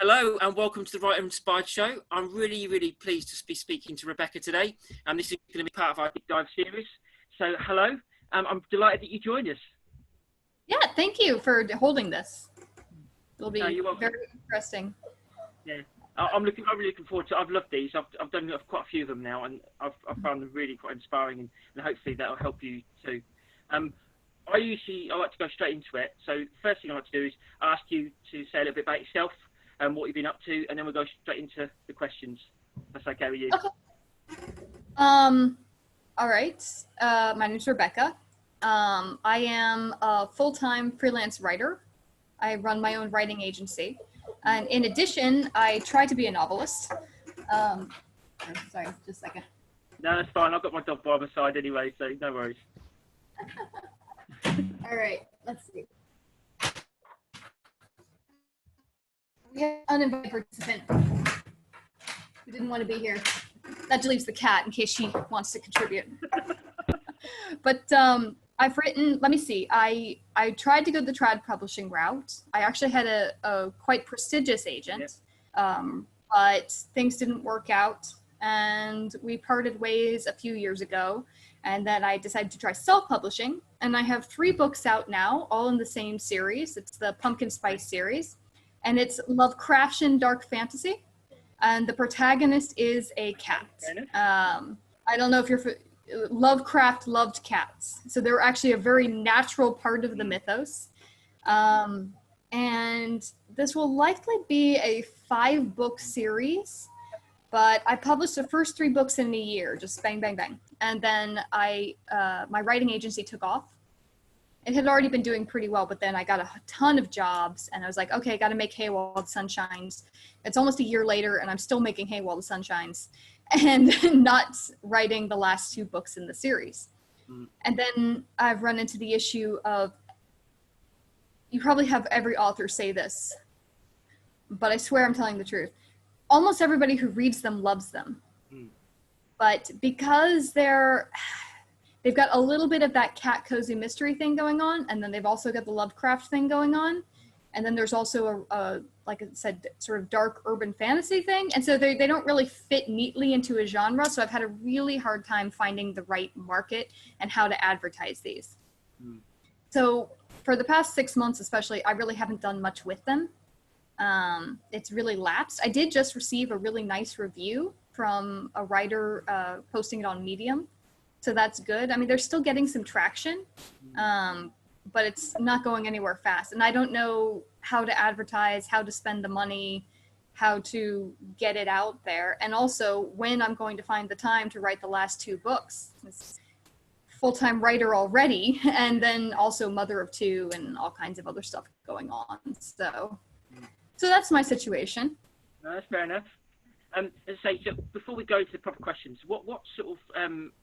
Hello and welcome to the Writer Inspired Show. I'm really pleased to be speaking to Rebecca today, and this is going to be part of our deep dive series. So hello, I'm delighted that you joined us. Yeah, thank you for holding this. It'll be very interesting. Yeah, I'm really looking forward to it. I've loved these. I've done quite a few of them now, and I've found them really quite inspiring, and hopefully that'll help you too. I like to go straight into it. So first thing I like to do is ask you to say a little bit about yourself and what you've been up to, and then we'll go straight into the questions. That's okay with you? Okay. All right. My name's Rebecca. I am a full-time freelance writer. I run my own writing agency. And in addition, I try to be a novelist. Sorry, just a second. No, that's fine. I've got my dog by my side anyway, so no worries. All right, let's see. We have an uninvited participant who didn't want to be here. That leaves the cat in case she wants to contribute. But I've written, let me see, I tried to go the trad publishing route. I actually had a quite prestigious agent, but things didn't work out, and we parted ways a few years ago. And then I decided to try self-publishing, and I have 3 books out now, all in the same series. It's the Pumpkin Spice series, and it's Lovecraftian dark fantasy, and the protagonist is a cat. I don't know if you're Lovecraft loved cats, so they're actually a very natural part of the mythos. And this will likely be a 5-book series, but I published the first 3 books in a year, just bang, bang, bang. And then my writing agency took off. It had already been doing pretty well, but then I got a ton of jobs, and I was like, okay, I got to make hay while the sun shines. It's almost a year later, and I'm still making hay while the sun shines, and not writing the last 2 books in the series. And then I've run into the issue of, you probably have every author say this, but I swear I'm telling the truth. Almost everybody who reads them loves them. But because they've got a little bit of that cat cozy mystery thing going on, and then they've also got the Lovecraft thing going on, and then there's also a like I said, sort of dark urban fantasy thing, and so they don't really fit neatly into a genre. So I've had a really hard time finding the right market and how to advertise these. So for the past 6 months especially, I really haven't done much with them. It's really lapsed. I did just receive a really nice review from a writer posting it on Medium. So that's good. I mean, they're still getting some traction, but it's not going anywhere fast. And I don't know how to advertise, how to spend the money, how to get it out there. And also when I'm going to find the time to write the last 2 books. It's full-time writer already, and then also mother of 2 and all kinds of other stuff going on. So that's my situation. No, that's fair enough. As I say, so before we go to the proper questions, what sort of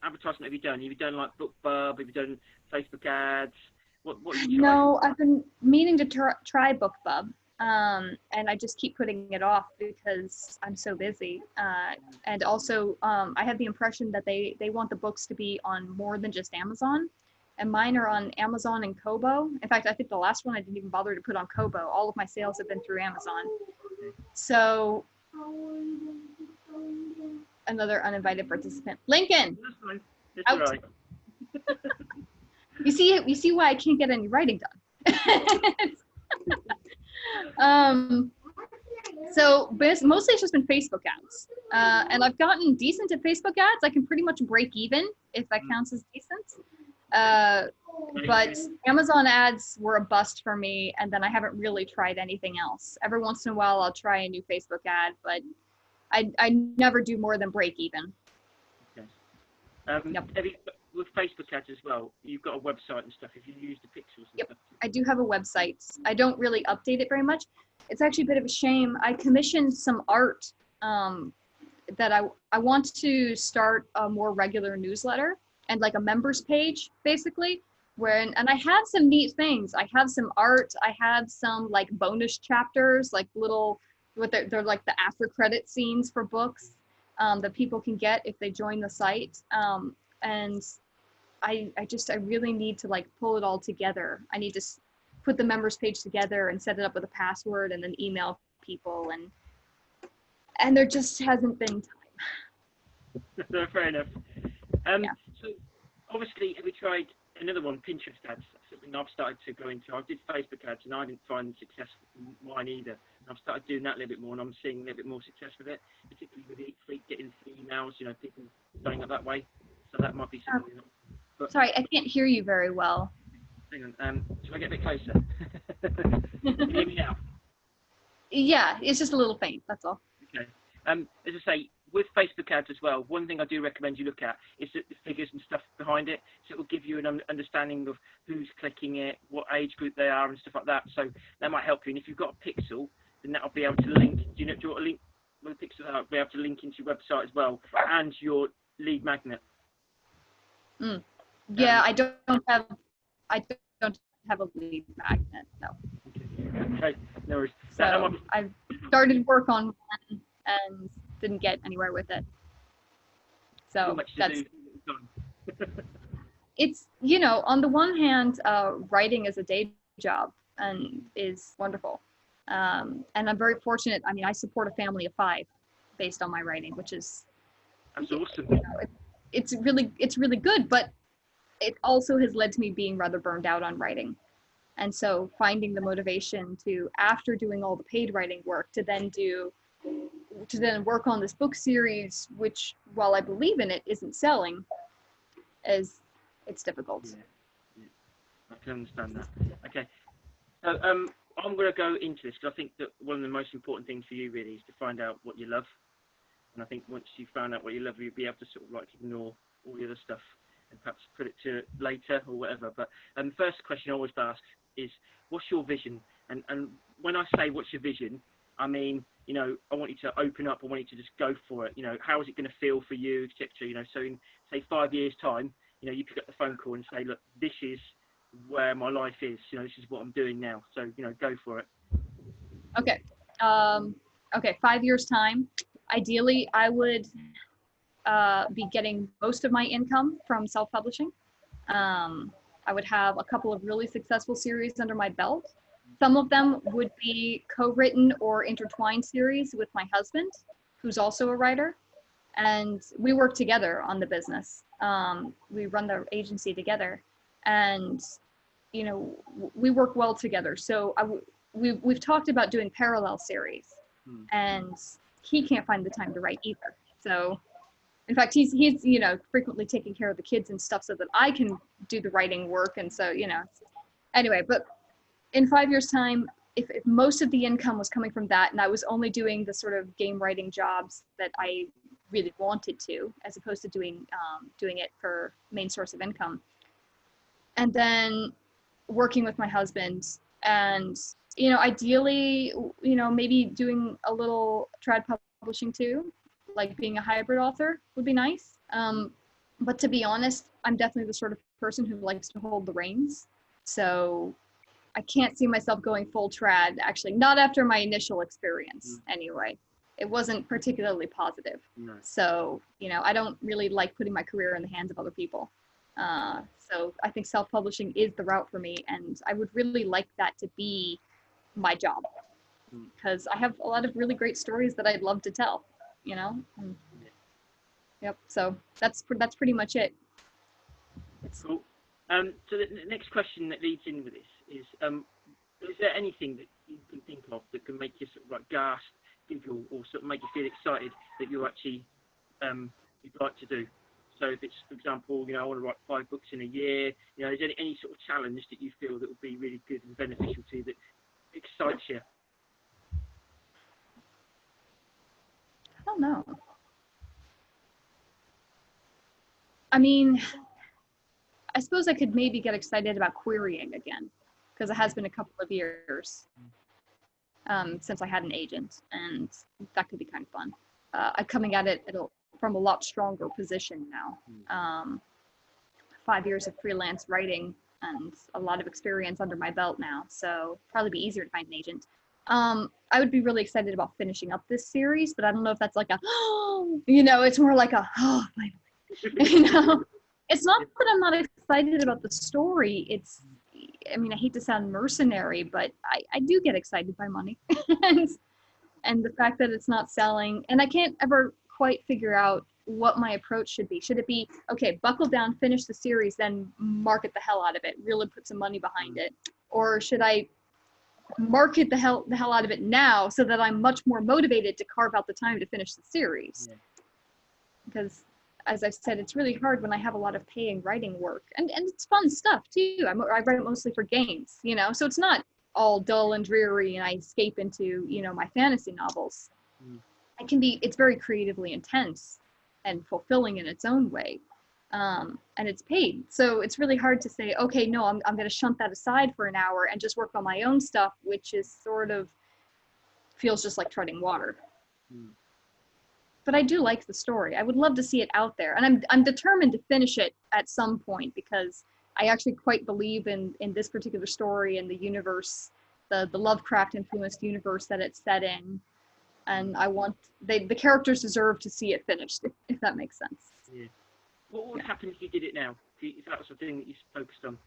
advertisement have you done? Have you done like BookBub? Have you done Facebook ads? What have you tried? No, I've been meaning to try BookBub, and I just keep putting it off because I'm so busy. And also, I have the impression that they want the books to be on more than just Amazon. And mine are on Amazon and Kobo. In fact, I think the last one I didn't even bother to put on Kobo. All of my sales have been through Amazon. So, another uninvited participant. Lincoln! That's fine. It's out. all right. You see why I can't get any writing done. So mostly it's just been Facebook ads. And I've gotten decent at Facebook ads. I can pretty much break even, if that counts as decent. But Amazon ads were a bust for me, and then I haven't really tried anything else. Every once in a while I'll try a new Facebook ad, but I never do more than break even. Okay. Yep. With Facebook ads as well, you've got a website and stuff. If you use the pixels and stuff. I do have a website. I don't really update it very much. It's actually a bit of a shame. I commissioned some art that I want to start a more regular newsletter and like a members page, basically, and I have some neat things. I have some art. I have some like bonus chapters, like little, they're like the after credit scenes for books that people can get if they join the site. And I really need to like pull it all together. I need to put the members page together and set it up with a password and then email people, and there just hasn't been time. No, fair enough. Yeah. So obviously, have you tried another one, Pinterest ads? That's something I've started to go into. I did Facebook ads and I didn't find successful in mine either. And I've started doing that a little bit more, and I'm seeing a little bit more success with it, particularly with Eat Free, getting emails, people going up that way. So that might be something. But, Sorry, I can't hear you very well. hang on, should I get a bit closer? Can you hear me now? Yeah, it's just a little faint, that's all. Okay. As I say, with Facebook ads as well, one thing I do recommend you look at is the figures and stuff behind it. So it will give you an understanding of who's clicking it, what age group they are, and stuff like that. So that might help you. And if you've got a pixel, then that'll be able to link. Do you want a link with a pixel? That'll be able to link into your website as well, and your lead magnet. Yeah, I don't have a lead magnet, no. Okay, no worries. So I've started work on one and didn't get anywhere with it. So that's it's, on the one hand, writing is a day job and is wonderful. And I'm very fortunate. I mean, I support a family of 5 based on my writing, which is that's awesome. It's really good, but it also has led to me being rather burned out on writing. And so finding the motivation to, after doing all the paid writing work, to then work on this book series, which, while I believe in it, isn't selling, it's difficult. Yeah. I can understand that. Okay. So I'm going to go into this because I think that one of the most important things for you really is to find out what you love. And I think once you found out what you love, you'll be able to sort of ignore all the other stuff and perhaps put it to later or whatever. But the first question I always ask is, what's your vision? And when I say what's your vision, I mean, I want you to open up. I want you to just go for it. How is it going to feel for you, etc. So in, say, 5 years' time, you pick up the phone call and say, look, this is where my life is. This is what I'm doing now. So, go for it. Okay. Okay, 5 years' time. Ideally, I would be getting most of my income from self-publishing. I would have a couple of really successful series under my belt. Some of them would be co-written or intertwined series with my husband, who's also a writer. And we work together on the business. We run the agency together, and we work well together. So we've talked about doing parallel series, and he can't find the time to write either. So in fact, he's frequently taking care of the kids and stuff so that I can do the writing work. And so, anyway, but in 5 years' time, if most of the income was coming from that, and I was only doing the sort of game writing jobs that I really wanted to, as opposed to doing it for main source of income, and then working with my husband, and ideally, maybe doing a little trad publishing too, like being a hybrid author would be nice. But to be honest, I'm definitely the sort of person who likes to hold the reins. So I can't see myself going full trad, actually, not after my initial experience anyway. It wasn't particularly positive. No. So, I don't really like putting my career in the hands of other people. So I think self-publishing is the route for me, and I would really like that to be my job, because I have a lot of really great stories that I'd love to tell, Yep. So that's pretty much it. Cool. So the next question that leads in with this is there anything that you can think of that can make you sort of gasp, giggle, or sort of make you feel excited that you're actually you'd like to do? So if it's, for example, I want to write 5 books in a year, is there any sort of challenge that you feel that would be really good and beneficial to you that excites you? I don't know. I mean, I suppose I could maybe get excited about querying again, because it has been a couple of years since I had an agent, and that could be kind of fun. I'm coming at it from a lot stronger position now. 5 years of freelance writing and a lot of experience under my belt now, so probably be easier to find an agent. I would be really excited about finishing up this series, but I don't know if that's like a, it's more like a, finally. It's not that I'm not excited about the story. I hate to sound mercenary, but I do get excited by money. And and the fact that it's not selling, and I can't ever quite figure out what my approach should be. Should it be, okay, buckle down, finish the series, then market the hell out of it, really put some money behind it? Or should I market the hell out of it now so that I'm much more motivated to carve out the time to finish the series? Yeah. Because as I've said, it's really hard when I have a lot of paying writing work, and it's fun stuff too. I write mostly for games, you know, so it's not all dull and dreary and I escape into, you know, my fantasy novels. It's very creatively intense and fulfilling in its own way. And it's paid. So it's really hard to say, okay, no, I'm going to shunt that aside for an hour and just work on my own stuff, which is sort of feels just like treading water. But I do like the story. I would love to see it out there. And I'm determined to finish it at some point, because I actually quite believe in this particular story and the universe, the Lovecraft influenced universe that it's set in. And I want, the characters deserve to see it finished, if that makes sense. Yeah. What would happen if you did it now? If that was the thing that you focused on?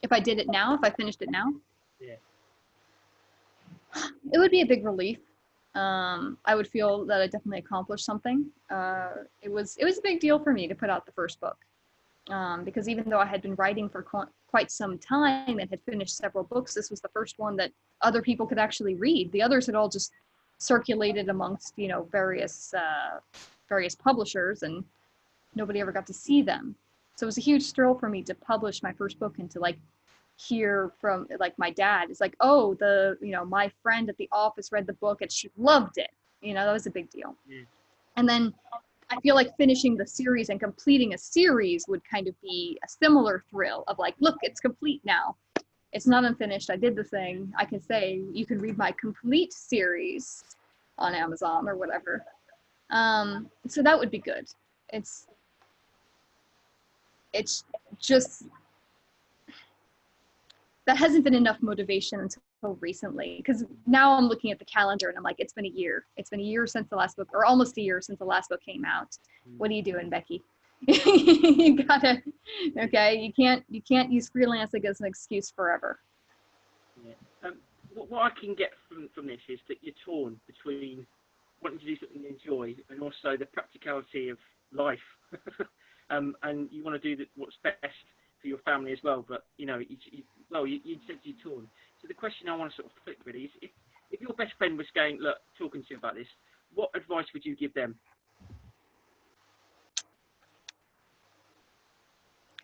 If I did it now, if I finished it now? Yeah. It would be a big relief. I would feel that I definitely accomplished something. It was a big deal for me to put out the first book, because even though I had been writing for quite some time and had finished several books, this was the first one that other people could actually read. The others had all just circulated amongst, you know, various publishers, and nobody ever got to see them. So it was a huge thrill for me to publish my first book and to like hear from like my dad. It's like, oh, my friend at the office read the book and she loved it. You know, that was a big deal. Yeah. And then I feel like finishing the series and completing a series would kind of be a similar thrill of like, look, it's complete now. It's not unfinished. I did the thing. I can say you can read my complete series on Amazon or whatever. So that would be good. It's just that hasn't been enough motivation until recently, because now I'm looking at the calendar and I'm like, it's been a year. It's been a year since the last book, or almost a year since the last book came out. What are you doing, Becky? You gotta, okay, you can't use freelancing as an excuse forever. Yeah. What I can get from this is that you're torn between wanting to do something you enjoy and also the practicality of life. And you want to do what's best for your family as well, but you know, you said you're torn. So the question I want to sort of flip really is, if your best friend was going, look, talking to you about this, what advice would you give them?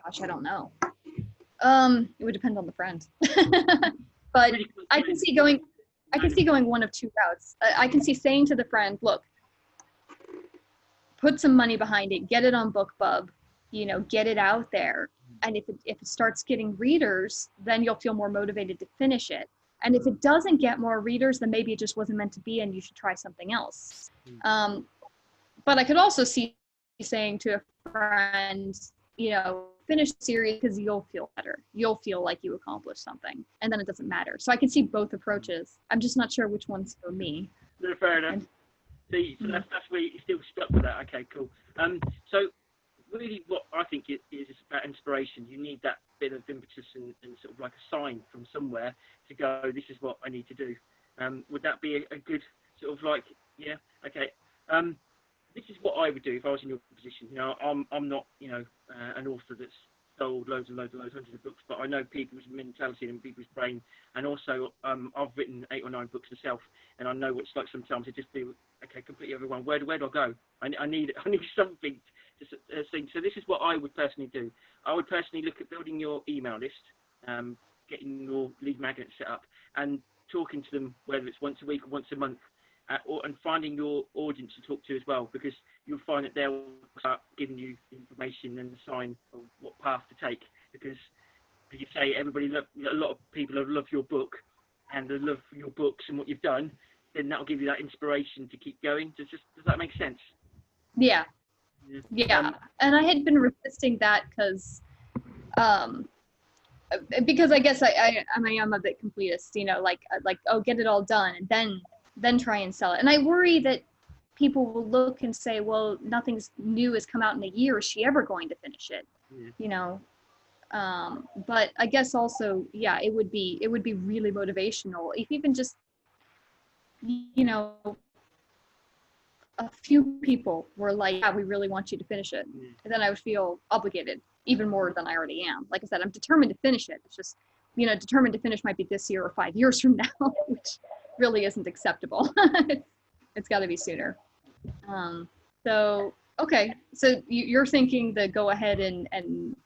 Gosh, I don't know. It would depend on the friend. But I can see going one of two routes. I can see saying to the friend, look, put some money behind it, get it on BookBub, you know, get it out there. And if it starts getting readers, then you'll feel more motivated to finish it. And if it doesn't get more readers, then maybe it just wasn't meant to be and you should try something else. But I could also see saying to a friend, you know, finish the series because you'll feel better. You'll feel like you accomplished something, and then it doesn't matter. So I can see both approaches. I'm just not sure which one's for me. No, fair enough. See, so that's where you're still stuck with that. Okay, cool. So really what I think it is about inspiration. You need that bit of impetus and sort of like a sign from somewhere to go, this is what I need to do. Would that be a good sort of like, yeah, okay. This is what I would do if I was in your position. You know, I'm not, you know, an author that's sold loads, hundreds of books, but I know people's mentality and people's brain, and also I've written 8 or 9 books myself, and I know what it's like sometimes to just feel, okay, completely everyone, where do I go? I need something to think. So this is what I would personally do. I would personally look at building your email list, getting your lead magnet set up, and talking to them, whether it's once a week or once a month, and finding your audience to talk to as well, because you'll find that they'll start giving you information and a sign of what path to take. Because as you say, a lot of people love your book, and they love your books and what you've done. Then that'll give you that inspiration to keep going. Does that make sense? Yeah. And I had been resisting that because I guess I'm a bit completist, you know, like oh, get it all done and then try and sell it. And I worry that people will look and say, well, nothing's new has come out in a year. Is she ever going to finish it? Yeah. You know, but I guess also, yeah, it would be really motivational if even just you know, a few people were like, yeah, we really want you to finish it. And then I would feel obligated even more than I already am. Like I said, I'm determined to finish it. It's just, determined to finish might be this year or 5 years from now, which really isn't acceptable. It's got to be sooner. So, okay. So you're thinking to go ahead and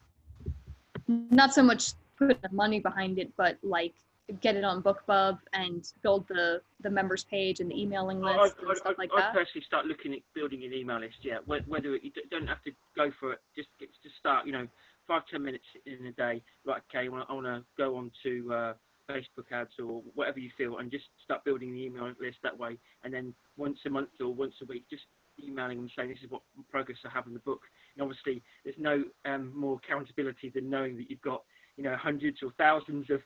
not so much put the money behind it, but like get it on BookBub and build the members page and the emailing list and stuff like that? I'd personally start looking at building an email list, yeah. Whether you don't have to go for it, just start, 5-10 minutes in a day. Right, okay, I want to go on to Facebook ads or whatever you feel, and just start building the email list that way. And then once a month or once a week, just emailing them saying this is what progress I have in the book. And obviously, there's no more accountability than knowing that you've got hundreds or thousands of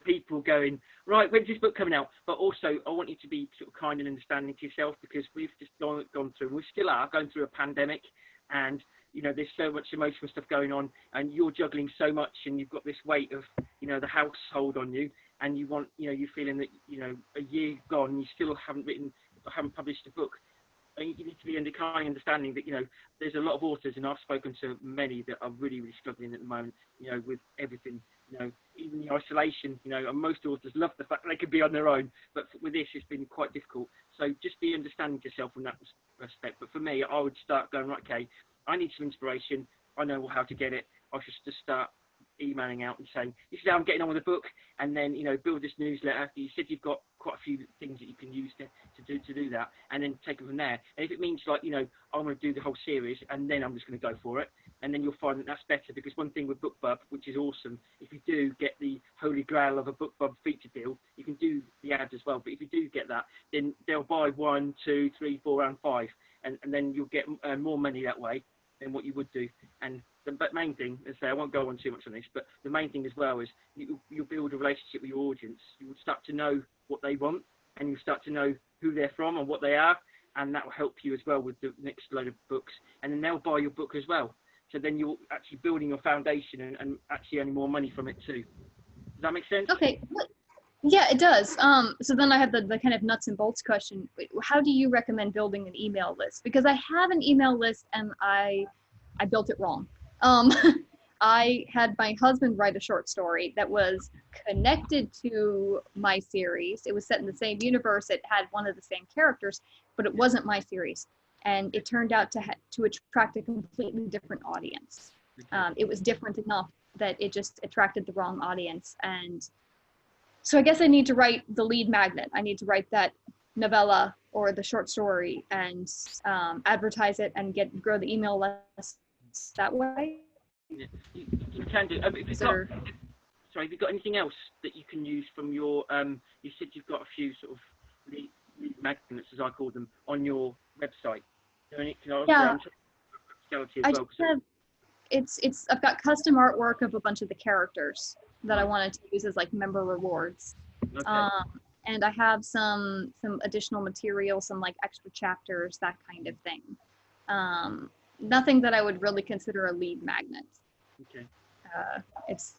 people going, right, when's this book coming out? But also, I want you to be sort of kind and understanding to yourself, because we've just gone through, and we still are going through a pandemic, and there's so much emotional stuff going on, and you're juggling so much, and you've got this weight of the household on you, and you want you're feeling that a year gone, you still haven't published a book. You need to be kind understanding that there's a lot of authors, and I've spoken to many that are really, really struggling at the moment, with everything, even the isolation, and most authors love the fact that they can be on their own, but with this it's been quite difficult. So just be understanding to yourself from that respect. But for me, I would start going, right, okay, I need some inspiration, I know how to get it, I should just start emailing out and saying, this is how I'm getting on with the book, and then build this newsletter. You said you've got quite a few things that you can use to do that, and then take it from there. And if it means like I'm going to do the whole series and then I'm just going to go for it, and then you'll find that that's better, because one thing with BookBub, which is awesome, if you do get the holy grail of a BookBub feature deal, you can do the ads as well. But if you do get that, then they'll buy 1, 2, 3, 4, and 5, and then you'll get more money that way than what you would do. And the main thing, as I say, I won't go on too much on this, but the main thing as well is you'll build a relationship with your audience. You will start to know what they want, and you'll start to know who they're from and what they are, and that will help you as well with the next load of books. And then they'll buy your book as well. So then you're actually building your foundation and actually earning more money from it too. Does that make sense? Okay. Yeah, it does. So then I have the kind of nuts and bolts question. How do you recommend building an email list? Because I have an email list and I built it wrong. I had my husband write a short story that was connected to my series. It was set in the same universe. It had one of the same characters, but it wasn't my series. And it turned out to attract a completely different audience. It was different enough that it just attracted the wrong audience. And so I guess I need to write the lead magnet. I need to write that novella or the short story and advertise it and grow the email list that way. Yeah. You can do. Have you got anything else that you can use from your? You said you've got a few sort of lead magnets, as I call them, on your website. Yeah. I just have, I've got custom artwork of a bunch of the characters that I wanted to use as like member rewards. Okay. And I have some additional material, some like extra chapters, that kind of thing. Nothing that I would really consider a lead magnet. Okay. It's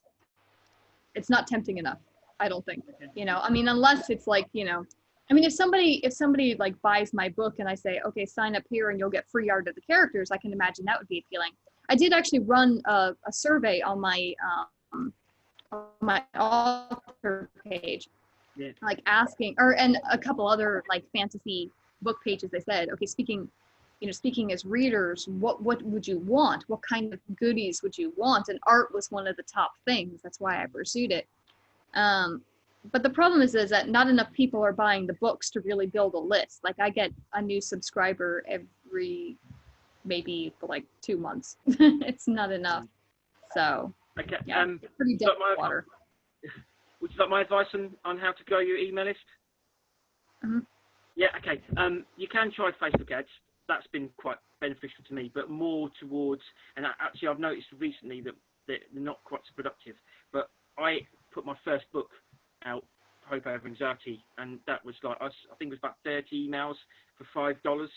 not tempting enough, I don't think. Okay. I mean, unless it's like, I mean, if somebody like buys my book and I say, okay, sign up here and you'll get free art of the characters, I can imagine that would be appealing. I did actually run a survey on my author page, yeah, like asking, and a couple other like fantasy book pages. They said, okay, speaking as readers, what would you want? What kind of goodies would you want? And art was one of the top things. That's why I pursued it. But the problem is that not enough people are buying the books to really build a list. Like I get a new subscriber every maybe for like 2 months. It's not enough. So okay. Yeah, pretty dead water. Would you like my advice on how to grow your email list? Mm-hmm. Yeah, okay. You can try Facebook ads. That's been quite beneficial to me, but more towards, and actually I've noticed recently that they're not quite so productive, but I put my first book out, Hope Over Anxiety, and that was like, I think it was about 30 emails for $5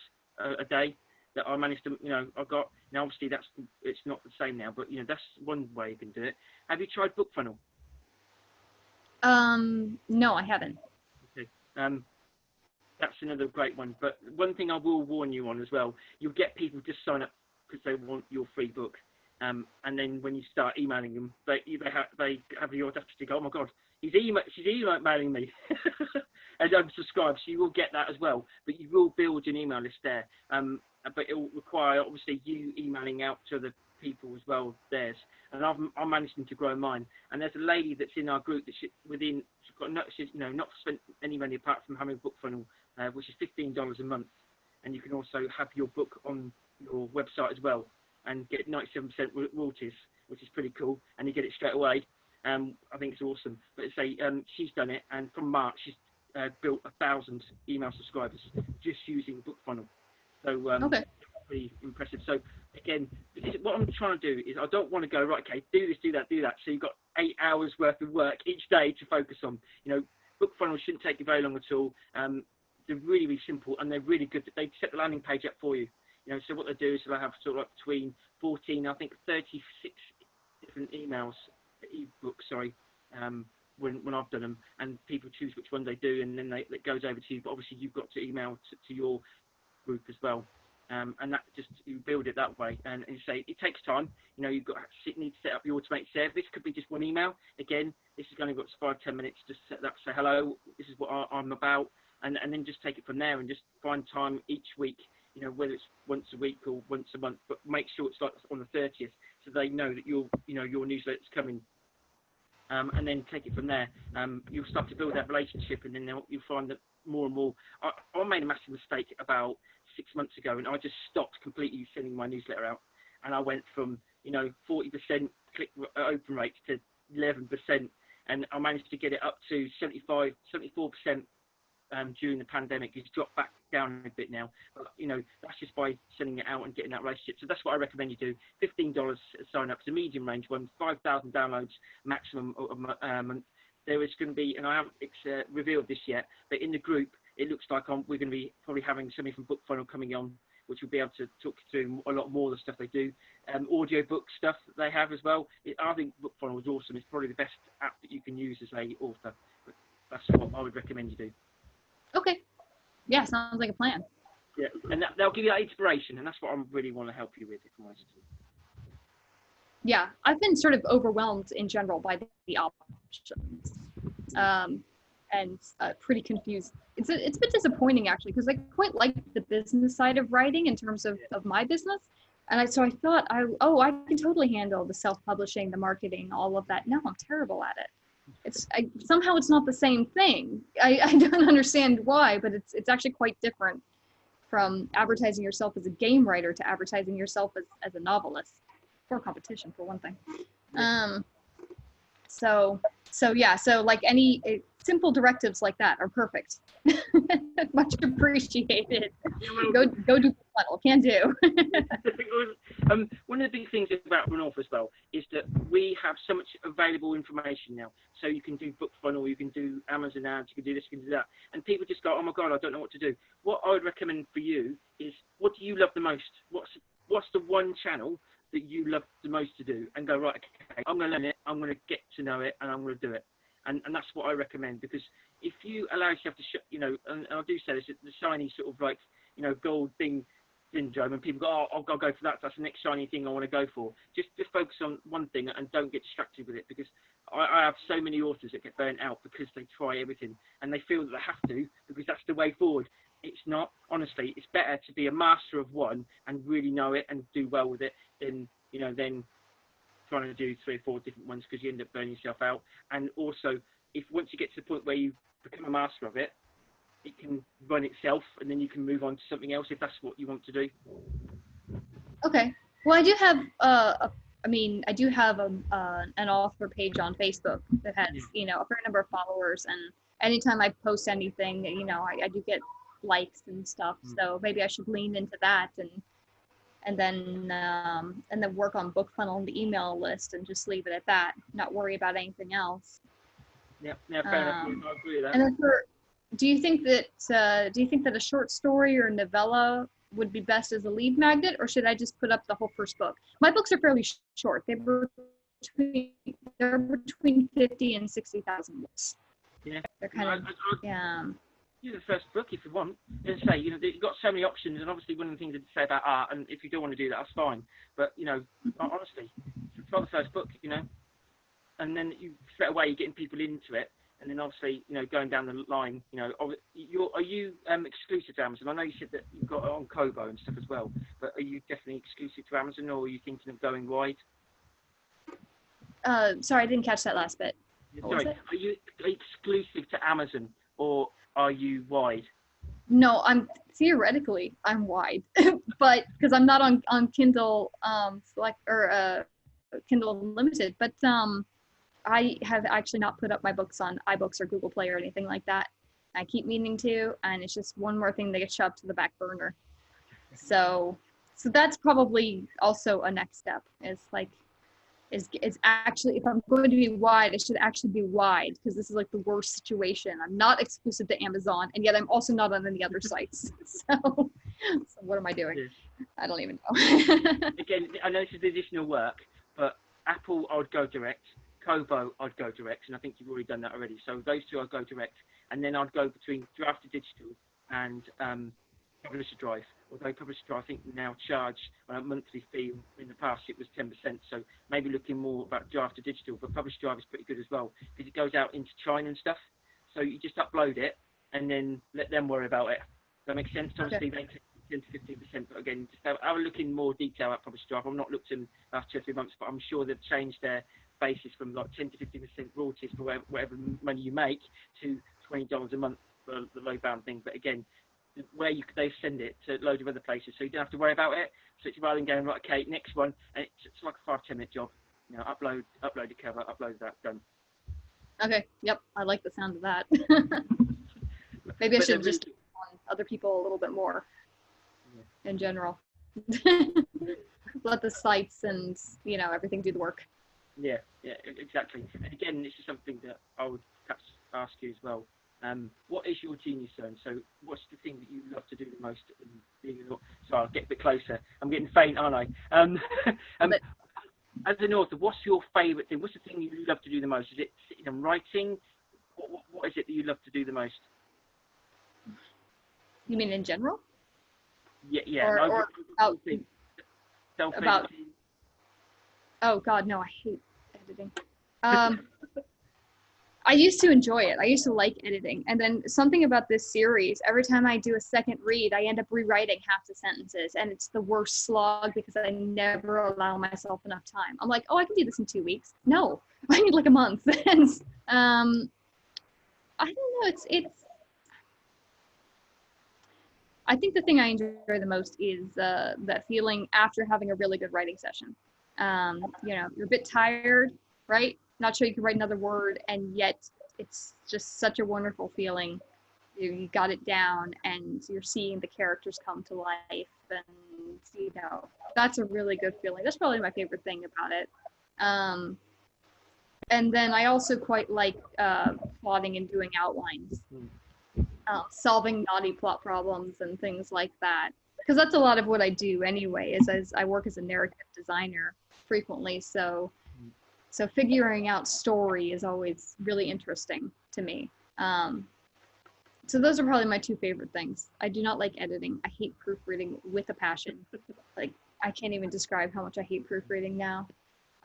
a day that I managed to, I got. Now obviously it's not the same now, but that's one way you can do it. Have you tried BookFunnel? No, I haven't. Okay. that's another great one. But one thing I will warn you on as well, you'll get people just sign up because they want your free book. And then when you start emailing them, they have the audacity to go, oh my God, she's emailing me and unsubscribe. So you will get that as well. But you will build an email list there. But it will require, obviously, you emailing out to the people as well, theirs. And I'm managing to grow mine. And there's a lady that's in our group that she's got not spent any money apart from having a book funnel, which is $15 a month. And you can also have your book on your website as well and get 97% royalties, which is pretty cool. And you get it straight away. I think it's awesome. But she's done it, and from March she's built 1,000 email subscribers just using book funnel. So okay. pretty impressive. So again, what I'm trying to do is I don't want to go, right, okay, do this, do that. So you've got 8 hours worth of work each day to focus on. Book funnels shouldn't take you very long at all. They're really, really simple, and they're really good. They set the landing page up for you. So what they do is they'll have sort of like between 14, I think 36 different emails, e-books, sorry, when I've done them, and people choose which one they do, and then it goes over to you. But obviously you've got to email to your group as well, and that just, you build it that way. And you say it takes time. You've got to need to set up your automated service. Could be just one email. Again, this is only got 5-10 minutes to set that. Say hello, this is what I'm about, and then just take it from there and just find time each week. Whether it's once a week or once a month, but make sure it's like on the 30th, so they know that your newsletter's coming. And then take it from there. You'll start to build that relationship, and then you'll find that more and more. I made a massive mistake about 6 months ago, and I just stopped completely sending my newsletter out. And I went from 40% click open rates to 11%, and I managed to get it up to 74%. During the pandemic, it's dropped back down a bit now, but that's just by sending it out and getting that relationship. So that's what I recommend you do. $15 sign up. It's a medium range one, 5,000 downloads maximum a month. There is going to be, and I haven't revealed this yet, but in the group it looks like we're going to be probably having somebody from Book Funnel coming on, which will be able to talk you through a lot more of the stuff they do. Audio book stuff that they have as well. I think Book Funnel is awesome. It's probably the best app that you can use as a author. But that's what I would recommend you do. Okay. Yeah, sounds like a plan. Yeah, and they'll give you that inspiration, and that's what I really want to help you with, if I'm honest. Yeah, I've been sort of overwhelmed in general by the options, and pretty confused. It's a bit disappointing actually, because I quite like the business side of writing in terms of my business, and so I thought I can totally handle the self-publishing, the marketing, all of that. No, I'm terrible at it. Somehow it's not the same thing. I don't understand why, but it's actually quite different from advertising yourself as a game writer to advertising yourself as a novelist, for competition for one thing. So like any simple directives like that are perfect. Much appreciated. Go do funnel, can do. One of the big things about Runoff as well is that we have so much available information now. So you can do Book Funnel, you can do Amazon ads, you can do this, you can do that, and people just go, oh my God, I don't know what to do. What I would recommend for you is, what do you love the most? What's the one channel that you love the most to do, and go, right, okay, I'm going to learn it, I'm going to get to know it, and I'm going to do it. And that's what I recommend, because if you allow yourself to, and I do say this, the shiny sort of like, gold thing syndrome, and people go, oh, I'll go for that, that's the next shiny thing I want to go for. Just focus on one thing and don't get distracted with it, because I have so many authors that get burnt out because they try everything and they feel that they have to, because that's the way forward. It's not. Honestly, it's better to be a master of one and really know it and do well with it than trying to do 3 or 4 different ones, because you end up burning yourself out. And also, if once you get to the point where you become a master of it, it can run itself, and then you can move on to something else if that's what you want to do. Okay. Well, I do have I do have an author page on Facebook that has a fair number of followers, and anytime I post anything, I do get likes and stuff. So maybe I should lean into that and then work on Book Funnel and the email list, and just leave it at that. Not worry about anything else. Yeah, fair enough. I agree with that. And then do you think that a short story or novella would be best as a lead magnet, or should I just put up the whole first book? My books are fairly short. They're between 50 and 60,000 words. Yeah. They're kind of. the first book if you want. As I say, you've got so many options, and obviously one of the things to say about art, and if you don't want to do that, that's fine. But honestly, try the first book, and then you straight away you're getting people into it, and then obviously going down the line, are you exclusive to Amazon? I know you said that you've got it on Kobo and stuff as well, but are you definitely exclusive to Amazon, or are you thinking of going wide? Sorry, I didn't catch that last bit. Sorry, are you exclusive to Amazon, or are you wide? No, theoretically I'm wide, but because I'm not on Kindle Select or Kindle Unlimited, but I have actually not put up my books on iBooks or Google Play or anything like that. I keep meaning to, and it's just one more thing that gets shoved to the back burner. So that's probably also a next step. Is actually, if I'm going to be wide, it should actually be wide, because this is like the worst situation. I'm not exclusive to Amazon, and yet I'm also not on any other sites. So what am I doing? Yes. I don't even know. Again, I know this is additional work, but Apple, I would go direct. Kobo, I'd go direct, and I think you've already done that already. So those two, I'd go direct, and then I'd go between Draft to Digital and Publisher Drive. Although Publisher Drive, I think, now charge a monthly fee. In the past, it was 10%. So maybe looking more about Draft to Digital. But Publisher Drive is pretty good as well, because it goes out into China and stuff. So you just upload it and then let them worry about it. Does that make sense? Obviously, they take 10 to 15%. But again, just have a look in more detail at Publisher Drive. I've not looked in the last 2 or 3 months, but I'm sure they've changed their basis from like 10 to 15% royalties for whatever money you make to $20 a month for the low bound thing. But again, where they send it to loads of other places, so you don't have to worry about it. So it's rather than going, right, okay, next one, and it's like a 5-10 minute job. Upload the cover, upload that, done. Okay, yep, I like the sound of that. Maybe I should just on other people a little bit more in general. Let the sites and everything do the work. Yeah, exactly. And again, this is something that I would perhaps ask you as well. What is your genius zone? So what's the thing that you love to do the most in being so I'll get a bit closer. I'm getting faint, aren't I? As an author, what's your favourite thing? What's the thing you love to do the most? Is it sitting and writing? What is it that you love to do the most? You mean in general? Yeah. Or about oh God, no, I hate editing. I used to enjoy it. I used to like editing. And then something about this series, every time I do a second read, I end up rewriting half the sentences. And it's the worst slog because I never allow myself enough time. I'm like, oh, I can do this in 2 weeks. No, I need like a month. And I don't know. It's. I think the thing I enjoy the most is that feeling after having a really good writing session. You're a bit tired, right? Not sure you can write another word, and yet it's just such a wonderful feeling. You got it down, and you're seeing the characters come to life, and that's a really good feeling. That's probably my favorite thing about it. And then I also quite like plotting and doing outlines, solving naughty plot problems and things like that, because that's a lot of what I do anyway. As I work as a narrative designer frequently, so figuring out story is always really interesting to me. So those are probably my two favorite things. I do not like editing. I hate proofreading with a passion. Like, I can't even describe how much I hate proofreading now.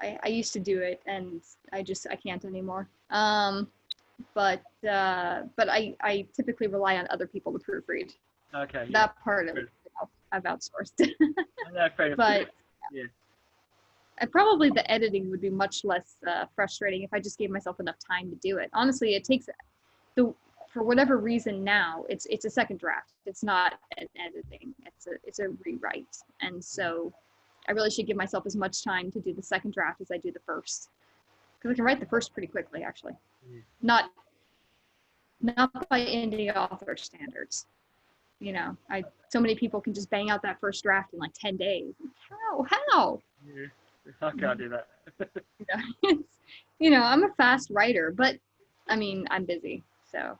I used to do it, and I can't anymore. But I typically rely on other people to proofread. Okay. Yeah. That part of it I've outsourced. But yeah. And probably the editing would be much less frustrating if I just gave myself enough time to do it. Honestly, it takes for whatever reason now, it's a second draft. It's not an editing. It's a rewrite. And so I really should give myself as much time to do the second draft as I do the first. Because I can write the first pretty quickly, actually. Not by indie author standards. So many people can just bang out that first draft in like 10 days. How? Yeah. I can't do that. I'm a fast writer, but I mean, I'm busy. So,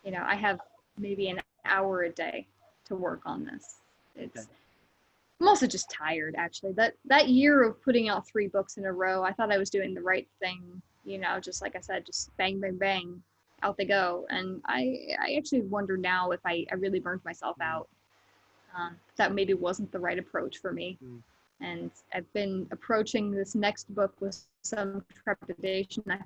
I have maybe an hour a day to work on this. I'm also just tired, actually. That year of putting out 3 books in a row, I thought I was doing the right thing. Just like I said, just bang, bang, bang. out they go. And I actually wonder now if I really burned myself out. That maybe wasn't the right approach for me. And I've been approaching this next book with some trepidation. I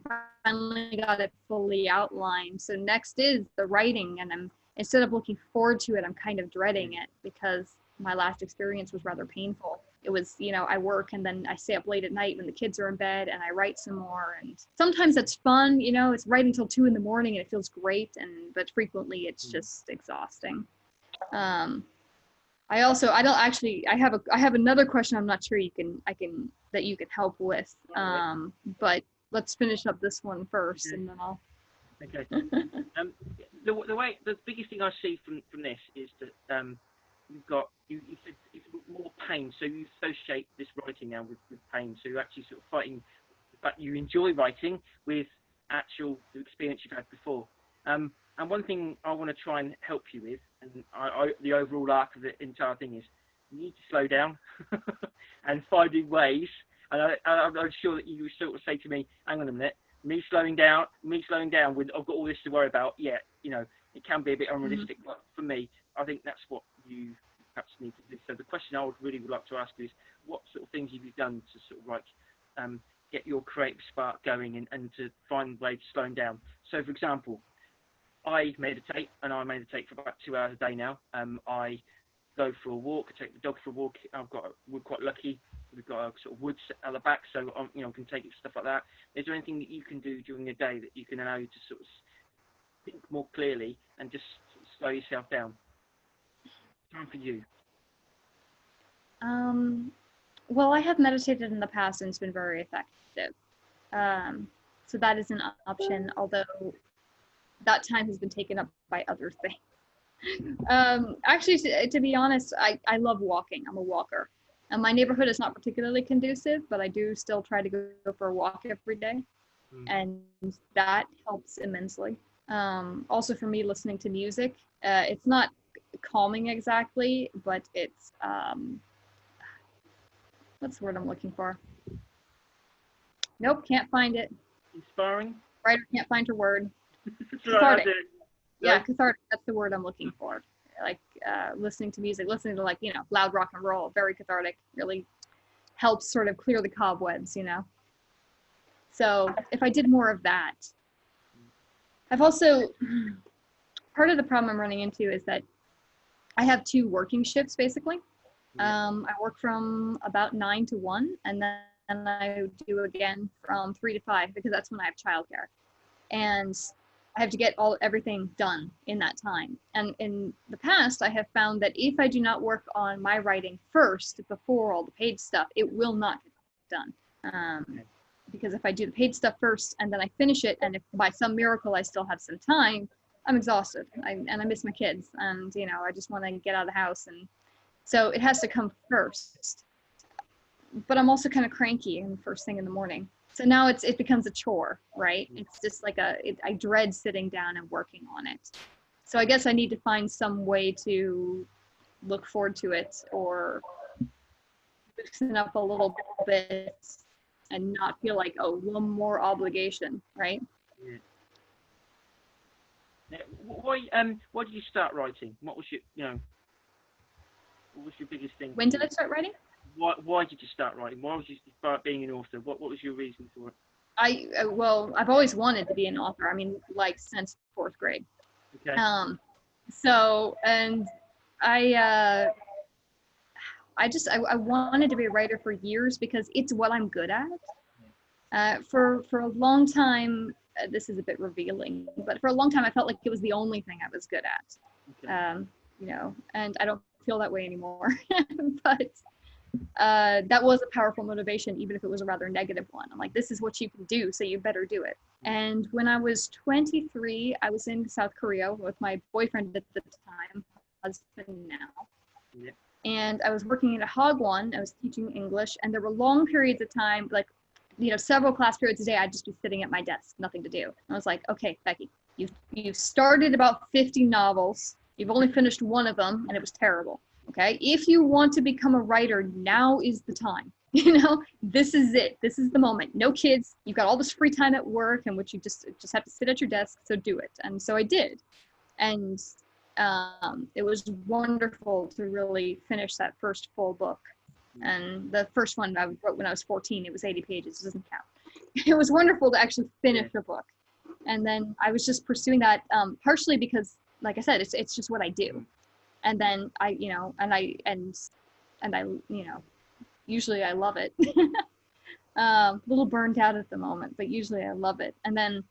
finally got it fully outlined. So next is the writing, and instead of looking forward to it, I'm kind of dreading it because my last experience was rather painful. It was, I work and then I stay up late at night when the kids are in bed and I write some more. And sometimes it's fun, it's right until 2 a.m. and it feels great. But frequently it's just exhausting. I have another question I'm not sure that you can help with. But let's finish up this one first, and then I'll. Okay. The biggest thing I see from this is that you said it's more pain, so you associate this writing now with pain. So you're actually sort of fighting, but you enjoy writing with the experience you've had before. And one thing I want to try and help you with, and the overall arc of the entire thing is, you need to slow down and finding ways. And I'm sure that you sort of say to me, hang on a minute, me slowing down with I've got all this to worry about. Yeah, it can be a bit unrealistic, but for me, I think that's what you perhaps need to do. So the question I would like to ask you is, what sort of things have you done to sort of get your creative spark going and to find ways of slowing down? So for example, I meditate for about 2 hours a day now. I go for a walk, I take the dog for a walk. We're quite lucky. We've got a sort of woods at the back, so I can take it, stuff like that. Is there anything that you can do during the day that you can allow you to sort of think more clearly and just sort of slow yourself down? Time for you. Well, I have meditated in the past and it's been very effective. So that is an option, although that time has been taken up by other things. Actually, to be honest, I love walking. I'm a walker. And my neighborhood is not particularly conducive, but I do still try to go for a walk every day. And that helps immensely. Also for me, listening to music, it's not calming exactly, but it's, what's the word I'm looking for? Nope, can't find it. Inspiring? Writer can't find her word. Cathartic. Yeah, cathartic, that's the word I'm looking for. Like listening to music, listening to loud rock and roll, very cathartic, really helps sort of clear the cobwebs, So if I did more of that. I've also, part of the problem I'm running into is that I have 2 working shifts basically. I work from about 9 to 1 and then I do again from 3 to 5 because that's when I have childcare. And I have to get everything done in that time. And in the past, I have found that if I do not work on my writing first before all the paid stuff, it will not get done. Because if I do the paid stuff first and then I finish it, and if by some miracle I still have some time, I'm exhausted and I miss my kids, and I just want to get out of the house, and so it has to come first. But I'm also kind of cranky in the first thing in the morning. So now it becomes a chore, right? It's just like I dread sitting down and working on it. So I guess I need to find some way to look forward to it or loosen up a little bit and not feel like, oh, one more obligation, right? Yeah. Why did you start writing? What was your biggest thing? When did I start writing? Why did you start writing? Why was you start being an author? What was your reason for it? I've always wanted to be an author. I mean, since 4th grade. Okay. So, and I wanted to be a writer for years because it's what I'm good at. For a long time, this is a bit revealing, but for a long time I felt like it was the only thing I was good at. Okay. And I don't feel that way anymore. But that was a powerful motivation, even if it was a rather negative one. I'm like, this is what you can do, so you better do it. And when I was 23, I was in South Korea with my boyfriend at the time, husband now. Yeah. And I was working at a Hagwon. I was teaching English, and there were long periods of time, several class periods a day, I'd just be sitting at my desk, nothing to do. And I was like, okay, Becky, you've started about 50 novels. You've only finished one of them, and it was terrible. Okay, if you want to become a writer, now is the time. This is it. This is the moment. No kids. You've got all this free time at work in which you just have to sit at your desk. So do it. And so I did. And it was wonderful to really finish that first full book. And the first one I wrote when I was 14, it was 80 pages. It doesn't count. It was wonderful to actually finish the book. And then I was just pursuing that partially because, like I said, it's just what I do. And then I usually I love it. A little burnt out at the moment, but usually I love it. And then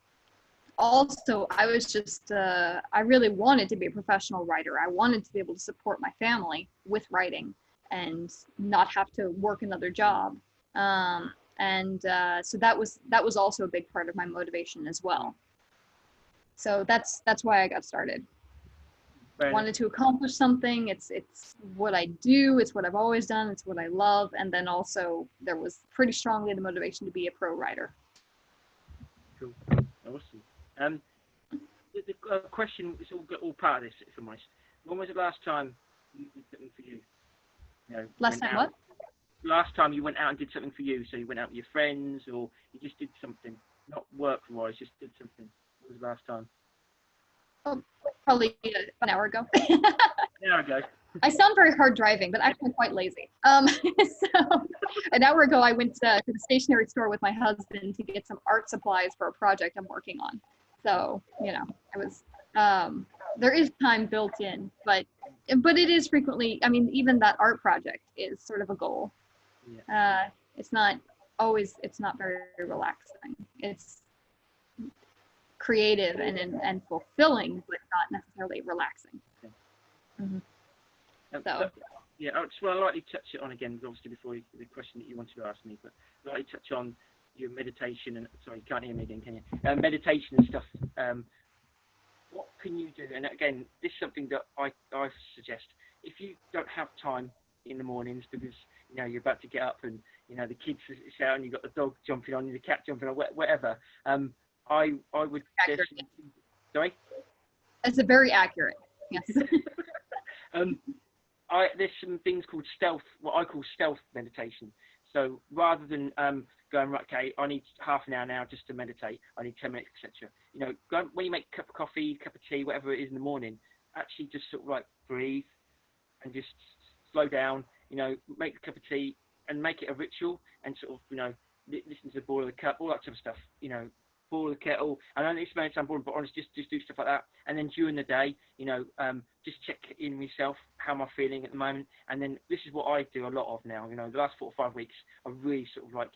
also I was just, I really wanted to be a professional writer. I wanted to be able to support my family with writing and not have to work another job. So that was also a big part of my motivation as well. So that's why I got started. Right. Wanted to accomplish something. It's what I do. It's what I've always done. It's what I love. And then also there was pretty strongly the motivation to be a pro writer. Cool. Awesome. The question is all part of this, if I'm honest. When was the last time you did something for you? Last time what? Last time you went out and did something for you. So you went out with your friends, or you just did something, not work-wise, just did something. What was the last time? Oh, probably an hour ago. An hour ago. I sound very hard driving, but actually I'm quite lazy. So an hour ago, I went to the stationery store with my husband to get some art supplies for a project I'm working on. So, I was, there is time built in, but it is frequently, even that art project is sort of a goal. Yeah. It's not very relaxing. It's creative and fulfilling, but not necessarily relaxing. Okay. Mm-hmm. So yeah, I just want to lightly touch it on again, obviously before the question that you wanted to ask me, but lightly touch on your meditation and sorry, you can't hear me again, can you? Meditation and stuff. What can you do? And again, this is something that I suggest. If you don't have time in the mornings because you're about to get up and the kids are out and you've got the dog jumping on you, the cat jumping on, whatever. I would suggest. Sorry. That's a very accurate. Yes. There's some things called what I call stealth meditation. So rather than going, right, okay, I need half an hour now just to meditate, I need 10 minutes, etc. When you make a cup of coffee, cup of tea, whatever it is in the morning, actually just sort of like breathe and just slow down, make a cup of tea and make it a ritual and sort of, listen to the boil of the cup, all that sort of stuff, boil the kettle. I know this may sound boring, but honestly, just do stuff like that. And then during the day, just check in with yourself. How am I feeling at the moment? And then this is what I do a lot of now. The last 4 or 5 weeks, I've really sort of like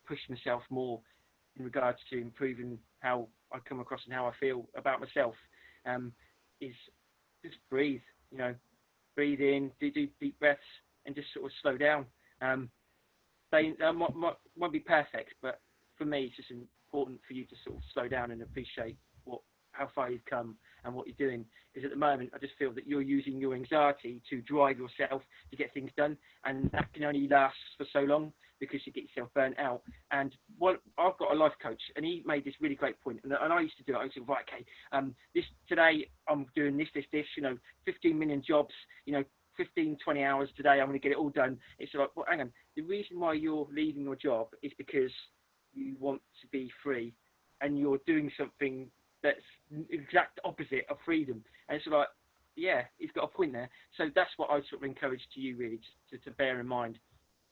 pushed myself more in regards to improving how I come across and how I feel about myself. Is just breathe. Breathe in, do deep breaths, and just sort of slow down. They won't be perfect, but for me, it's just important for you to sort of slow down and appreciate how far you've come and what you're doing. Because at the moment, I just feel that you're using your anxiety to drive yourself to get things done, and that can only last for so long because you get yourself burnt out. And I've got a life coach, and he made this really great point, and I used to do it. I used to right, okay, today I'm doing this, 15 million jobs, 15, 20 hours today, I'm going to get it all done. It's like, well, hang on. The reason why you're leaving your job is because you want to be free, and you're doing something that's exact opposite of freedom. And it's like, yeah, he's got a point there. So that's what I sort of encourage to you really to bear in mind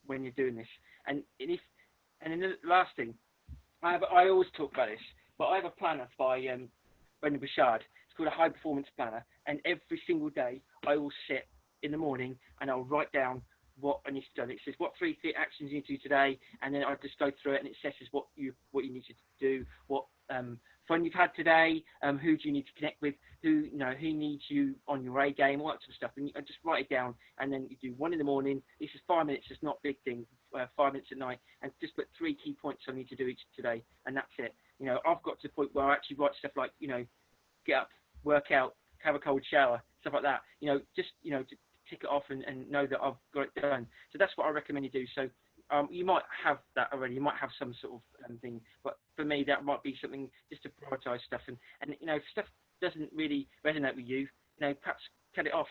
when you're doing this. And then the last thing, I always talk about this, but I have a planner by Brendan Burchard. It's called a high performance planner, and every single day I will sit in the morning and I'll write down what I need to do. It says what 3 actions you need to do today, and then I just go through it and it assesses what you need to do, what fun you've had today, who do you need to connect with, who needs you on your A game, all that sort of stuff. And I just write it down, and then you do one in the morning. This is 5 minutes, it's not a big thing. 5 minutes at night, and just put 3 key points I need to do each today, and that's it. I've got to the point where I actually write stuff like, get up, work out, have a cold shower, stuff like that. Just to tick it off and know that I've got it done. So that's what I recommend you do. So you might have that already. You might have some sort of thing, but for me, that might be something just to prioritize stuff. And if stuff doesn't really resonate with you, perhaps cut it off.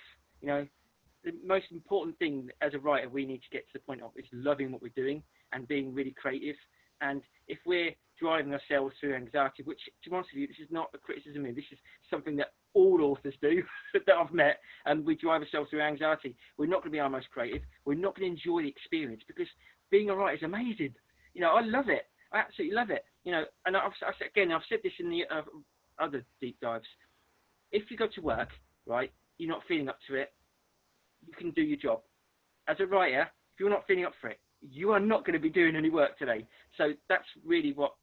the most important thing as a writer we need to get to the point of is loving what we're doing and being really creative. And if we're driving ourselves through anxiety, which, to be honest with you, this is not a criticism of me, this is something that all authors do that I've met, and we drive ourselves through anxiety, we're not going to be our most creative. We're not going to enjoy the experience, because being a writer is amazing. You know, I love it. I absolutely love it. You know, and I've said this in the other deep dives. If you go to work, right, you're not feeling up to it, you can do your job. As a writer, if you're not feeling up for it, you are not going to be doing any work today. So that's really what,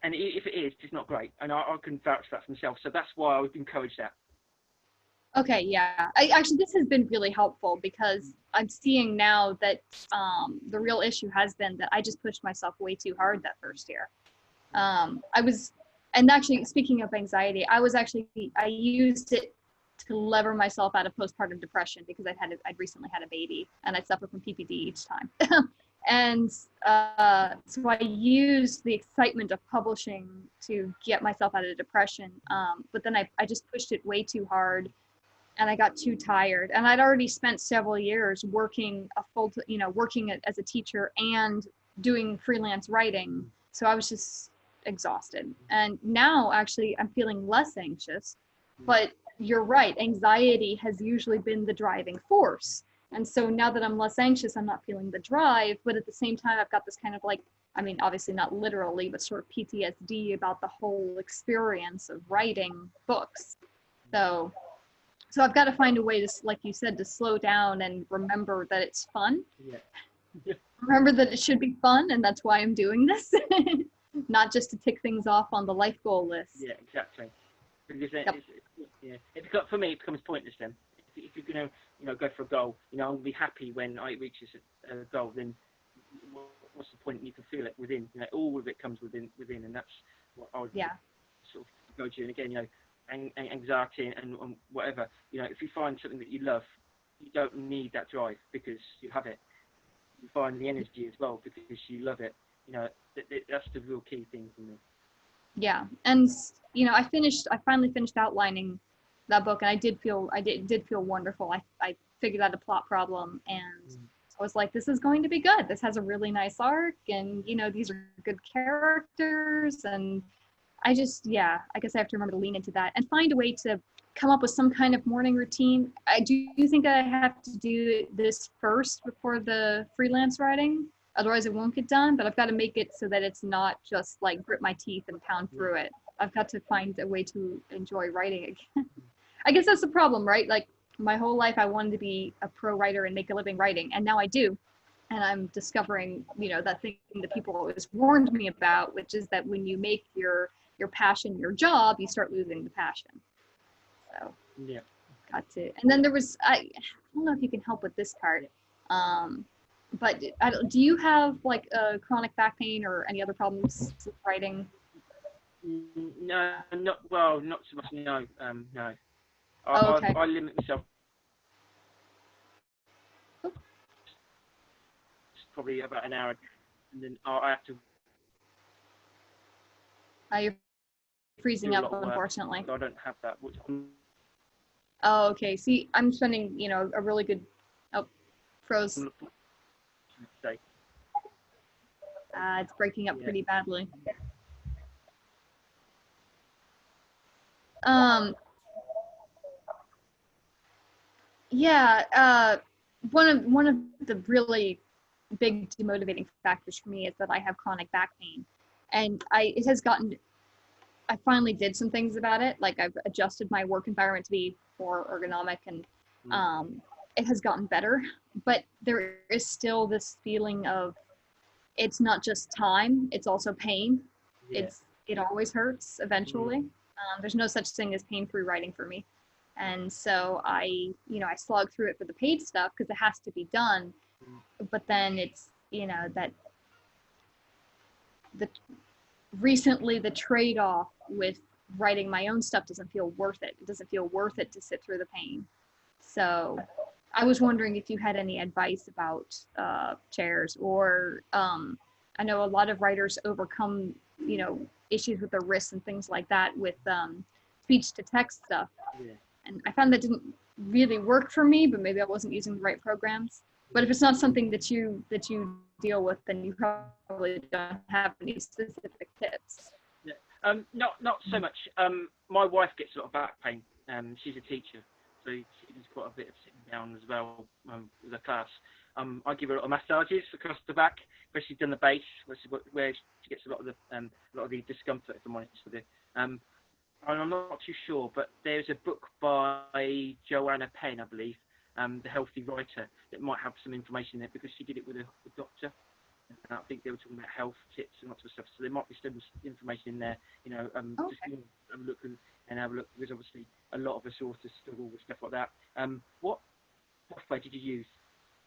and if it is, it's not great. And I can vouch for that for myself. So that's why I would encourage that. Okay, yeah. Actually, this has been really helpful, because I'm seeing now that the real issue has been that I just pushed myself way too hard that first year. And actually, speaking of anxiety, I used it to lever myself out of postpartum depression, because I'd recently had a baby and I suffer from PPD each time. And so I used the excitement of publishing to get myself out of depression. But then I just pushed it way too hard, and I got too tired. And I'd already spent several years working working as a teacher and doing freelance writing. So I was just exhausted. And now actually I'm feeling less anxious, but you're right, anxiety has usually been the driving force. And so now that I'm less anxious, I'm not feeling the drive, but at the same time, I've got this kind of like, I mean, obviously not literally, but sort of PTSD about the whole experience of writing books. So I've got to find a way to, like you said, to slow down and remember that it's fun. Yeah. Remember that it should be fun, and that's why I'm doing this. Not just to tick things off on the life goal list. Yeah, exactly. Because Yep. for me, it becomes pointless then. If you're going to, go for a goal, I'm going to be happy when it reaches a goal. Then what's the point? You can feel it within. All of it comes within, and that's what I would sort of go to. And again, anxiety and whatever. If you find something that you love, you don't need that drive because you have it. You find the energy as well because you love it. That's the real key thing for me. Yeah, and I finally finished outlining that book, and I did feel wonderful. I figured out a plot problem, and I was like, this is going to be good. This has a really nice arc, and these are good characters, and I guess I have to remember to lean into that and find a way to come up with some kind of morning routine. I do think I have to do this first before the freelance writing. Otherwise it won't get done, but I've got to make it so that it's not just like grit my teeth and pound through it. I've got to find a way to enjoy writing again. I guess that's the problem, right? Like my whole life I wanted to be a pro writer and make a living writing, and now I do. And I'm discovering, that thing that people always warned me about, which is that when you make your passion your job, you start losing the passion. So yeah, got to. And then there was, I don't know if you can help with this part. But do you have like chronic back pain or any other problems with writing? No, not so much. No, no. Okay. I limit myself. Oh. Probably about an hour, and then I have to. You're freezing up, unfortunately. So I don't have that. Oh, okay. See, I'm spending, a really good. Oh, froze. It's breaking up pretty badly. One of the really big demotivating factors for me is that I have chronic back pain, and I finally did some things about it. Like I've adjusted my work environment to be more ergonomic, and it has gotten better, but there is still this feeling of it's not just time, it's also pain. It always hurts eventually. There's no such thing as pain-free writing for me. And so I slog through it for the paid stuff because it has to be done. But then it's, that recently the trade-off with writing my own stuff doesn't feel worth it. It doesn't feel worth it to sit through the pain. So I was wondering if you had any advice about chairs, or I know a lot of writers overcome, issues with their wrists and things like that with speech to text stuff. And I found that didn't really worked for me, but maybe I wasn't using the right programs. But if it's not something that you deal with, then you probably don't have any specific tips. Yeah. Not so much. My wife gets a lot of back pain. She's a teacher, so she does quite a bit of sitting down as well with her class. I give her a lot of massages across the back, where she's done the base, where she gets a lot of the discomfort, if I'm honest with you. And I'm not too sure, but there's a book by Joanna Penn, I believe, the healthy writer, that might have some information in it, because she did it with a doctor. And I think they were talking about health tips and lots of stuff. So there might be some information in there, Okay. just have a look and have a look, because obviously a lot of us authors struggle with stuff like that. What software did you use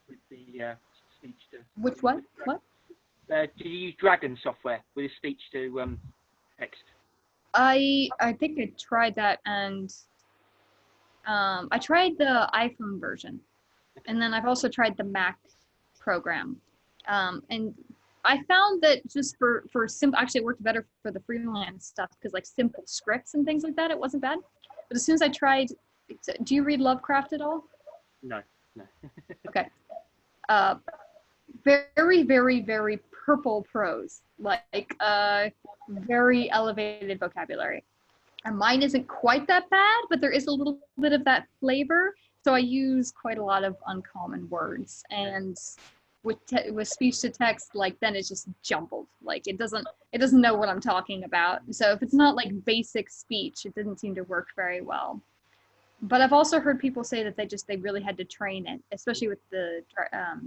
with the speech to? Which one? What? Did you use Dragon software with a speech to text? I think I tried that, and I tried the iPhone version, and then I've also tried the Mac program. And I found that just for simple, actually it worked better for the freelance stuff, because like simple scripts and things like that, it wasn't bad. But as soon as I tried, do you read Lovecraft at all? No. Okay. Very, very, very purple prose, like very elevated vocabulary. And mine isn't quite that bad, but there is a little bit of that flavor. So I use quite a lot of uncommon words, and with speech to text, like then it's just jumbled. Like it doesn't know what I'm talking about. So if it's not like basic speech, it didn't seem to work very well. But I've also heard people say that they really had to train it, especially with the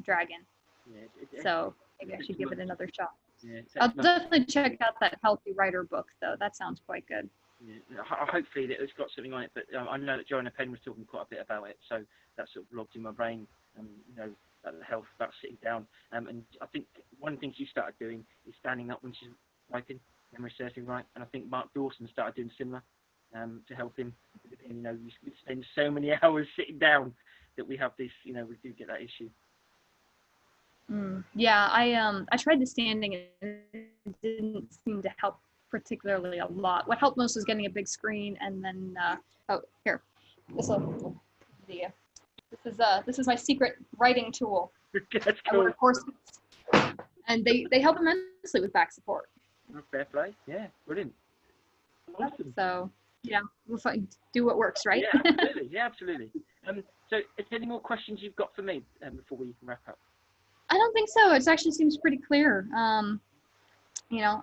Dragon. Yeah, So maybe I should give it another shot. Yeah, I'll definitely check out that Healthy Writer book, though. That sounds quite good. Yeah. Hopefully that it's got something on it, but I know that Joanna Penn was talking quite a bit about it, so that's sort of logged in my brain. About the health, about sitting down. And I think one of the things you started doing is standing up when she's writing, memory serves me right. And I think Mark Dawson started doing similar to help him. We spend so many hours sitting down that we have this, we do get that issue. Yeah, I tried the standing, and it didn't seem to help particularly a lot. What helped most was getting a big screen, and then here, this is my secret writing tool. That's cool. And they help immensely with back support. Oh, fair play. Yeah, brilliant. Awesome. So we'll do what works, right? Yeah, absolutely. So, is there any more questions you've got for me before we wrap up? I don't think so. It actually seems pretty clear.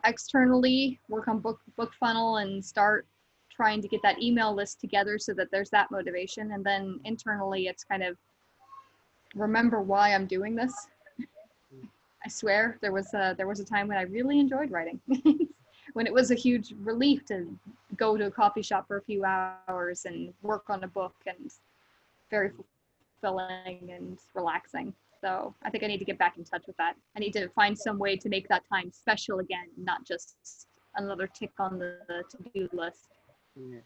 Externally work on book funnel and start trying to get that email list together so that there's that motivation. And then internally, it's kind of remember why I'm doing this. I swear there was a time when I really enjoyed writing, when it was a huge relief to go to a coffee shop for a few hours and work on a book, and very fulfilling and relaxing. So I think I need to get back in touch with that. I need to find some way to make that time special again, not just another tick on the to-do list. Yeah.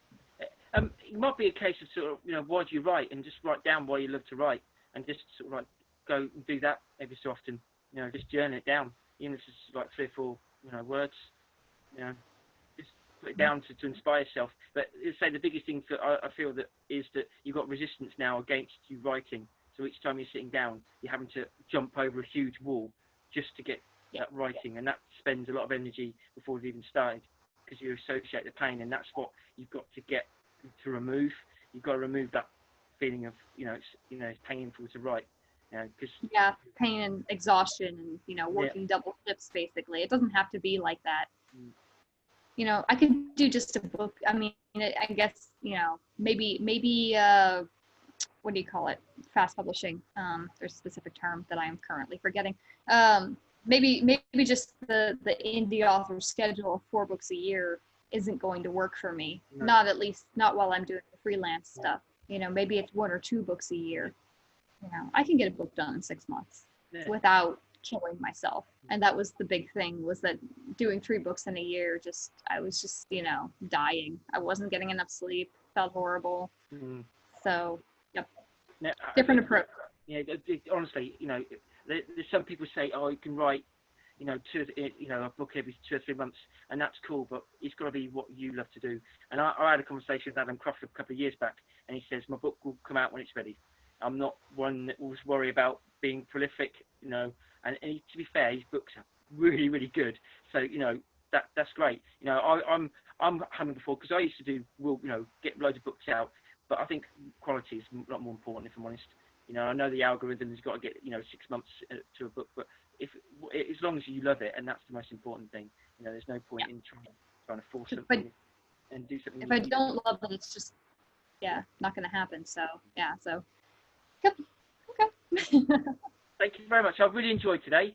It might be a case of sort of, why do you write, and just write down why you love to write, and just sort of like go and do that every so often. Just journal it down. Even if it's like 3 or 4, words. Just put it down to inspire yourself. But say the biggest thing I feel that is that you've got resistance now against you writing. So each time you're sitting down, you're having to jump over a huge wall just to get that writing, and that spends a lot of energy before you've even started, because you associate the pain, and that's what you've got to get to remove. You've got to remove that feeling of it's painful to write. Pain and exhaustion, and working double shifts basically. It doesn't have to be like that. I could do just a book. I mean, I guess maybe what do you call it? Fast publishing. There's a specific term that I am currently forgetting. Maybe just the indie author schedule of 4 books a year isn't going to work for me. No. Not while I'm doing the freelance stuff. Maybe it's 1 or 2 books a year. I can get a book done in 6 months without killing myself. And that was the big thing, was that doing 3 books in a year, I was just dying. I wasn't getting enough sleep, felt horrible. So different approach. Yeah, honestly, there's some people say, oh, you can write, a book every 2 or 3 months, and that's cool, but it's got to be what you love to do. And I had a conversation with Adam Croft a couple of years back, and he says my book will come out when it's ready. I'm not one that will worry about being prolific, you know. And to be fair, his books are really, really good. So you know that's great. You know, I'm humming before because I used to do get loads of books out, but I think quality is a lot more important, if I'm honest. You know, I know the algorithm has got to get 6 months to a book, but as long as you love it, and that's the most important thing. You know, there's no point in trying to force something and do something. If I don't love it, it's just not going to happen. So yep. Okay. Thank you very much. I've really enjoyed today.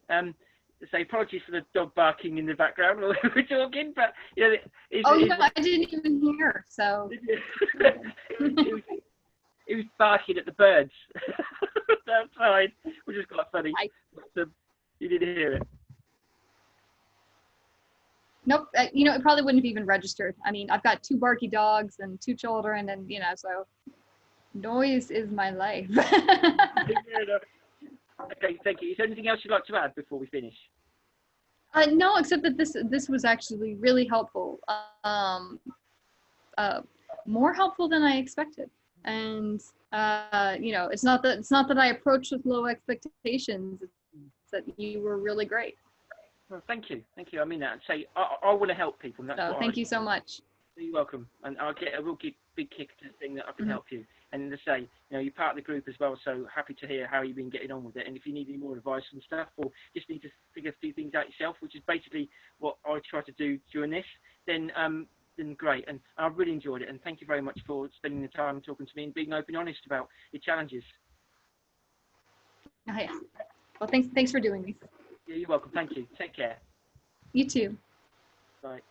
Say apologies for the dog barking in the background while we're talking, but I didn't even hear. So he was barking at the birds. That's fine. We just got funny. You didn't hear it. Nope. It probably wouldn't have even registered. I mean, I've got 2 barky dogs and 2 children, and so noise is my life. Okay, thank you. Is there anything else you'd like to add before we finish? No, except that this was actually really helpful. More helpful than I expected. And it's not that I approached with low expectations. It's that you were really great. Well, thank you. I mean that. Say I want to help people. And that's thank you so much. You're welcome. And I'll get a real big kick to the thing that I can help you. And to say, you're part of the group as well, so happy to hear how you've been getting on with it. And if you need any more advice and stuff, or just need to figure a few things out yourself, which is basically what I try to do during this, then great. And I've really enjoyed it. And thank you very much for spending the time talking to me and being open and honest about your challenges. Oh, yeah. Well, thanks for doing this. Yeah, you're welcome. Thank you. Take care. You too. Bye.